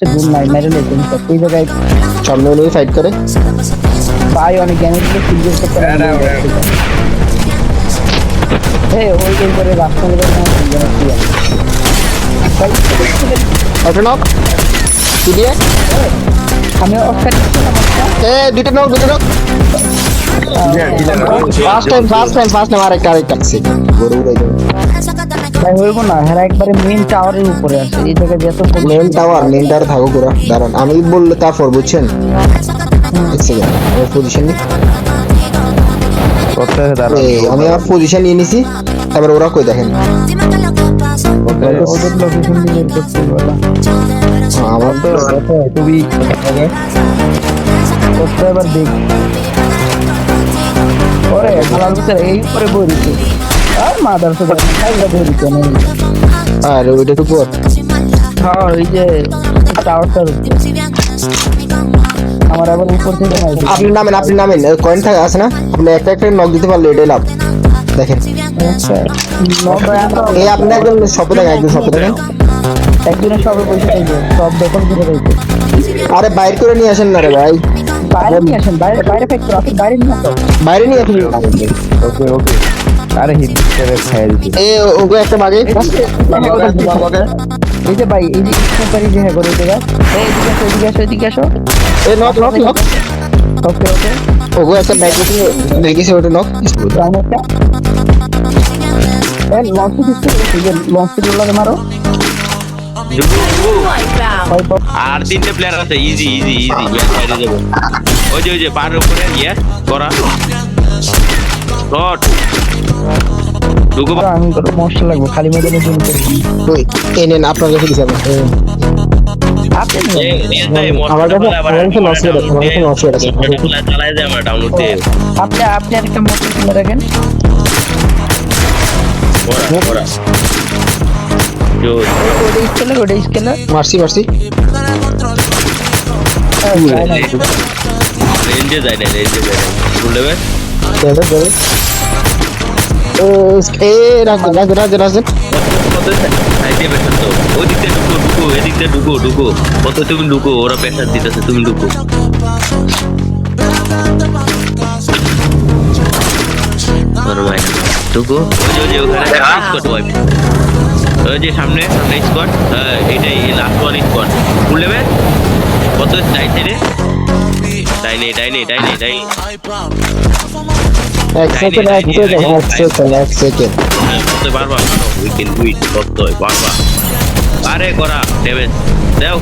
দূর নাই মেরে লেগে এই জায়গায় সামনে উনি ফাইট করে ভাই অনেক জ্ঞানের দিকে ফিল্ড করতে এই ওই দিন করে রাস্তা করে একটা নক কি দিয়ে আমি অফসাইড এ দুটো নক ফার্স্ট টাইম আরেকটা গরু উড়াই যাবে ভাই হইব না হ্যাঁ একবারে মেইন টাওয়ারের উপরে আছে এই জায়গায় যত মেন টাওয়ার থাকো পুরো দাঁড়ান আমি বললে তারপর বুঝছেন এক সেকেন্ড পজিশন নি আমি আমার পজিশন নিয়ে নিছি তারপর ওরা কই দেখেন ওদের লোকেশন দিয়ে বের করতে বলা আমার তো খুবই এবার দেখ ওরে হালাল ভিতরে এই উপরে বই দিচ্ছে আর মাদার তো খাইলা বই দিচ্ছে না আর ওইটা তো পর হ্যাঁ ওই যে টাওয়ারটার আমার আবার উপর থেকে মাইছে আপনি নামেন কয়েন থাকে আছে না আপনি একটা নক দিতে পারলে এটাই লাভ দেখেন এই আপনি একদম শপে দেখেন একজনের সবে পয়সা চাইবে সব দখল করে রয়েছে আরে বাইরে করে নিয়ে আসেন না রে ভাই বাইরে নিয়ে আসেন বাইরে ফেক্টর আপনি বাইরে নিয়ে আসো বাইরে নিয়ে আসেন ওকে আরে হিট করে খাই দিতে এ ওকে একটা বাগে এই যে ভাই এই যে স্নাইপার যে হ্যাঁ করে দেগা এদিকে আসো এ নক ওকে ওকে একটা ব্যাগ দেখিস ওটা নক রাউন্ডটা এ লঞ্চ দিতে মারো আর তিনটে প্লেয়ার আছে ইজি বাইরে যাবো ওই যে পার উপরে ইয়ে করা শট ঢুকো আমি তো মশলা লাগবে খালি ময়দানে জন্য করি ওই এনেন আপনার কাছে দিছি আপনি আমার কাছে চালাই যায় আমরা ডাউনলোড দিয়ে আপনি একটা মোটর কিনে রাখেন ওরা ওটা স্কেলার মারছি রেঞ্জে যায় না ফুল লেভেল এ রাজ এদিকটা ঢুকো কত তুমি ঢুকো ওরা প্রেসার দিতেছে তুমি ঢুকো ঢুকো ওই যে ওখানে স্কট ওয়াইপ ওই যে সামনে স্কট এইটাই লাস্ট ওয়ান স্কট ফুল লেভেল কত ডাইনে এক সেকেন্ড বারবা উই ক্যান ডু ইট কত বারবা আরে করা ড্যামেজ দাও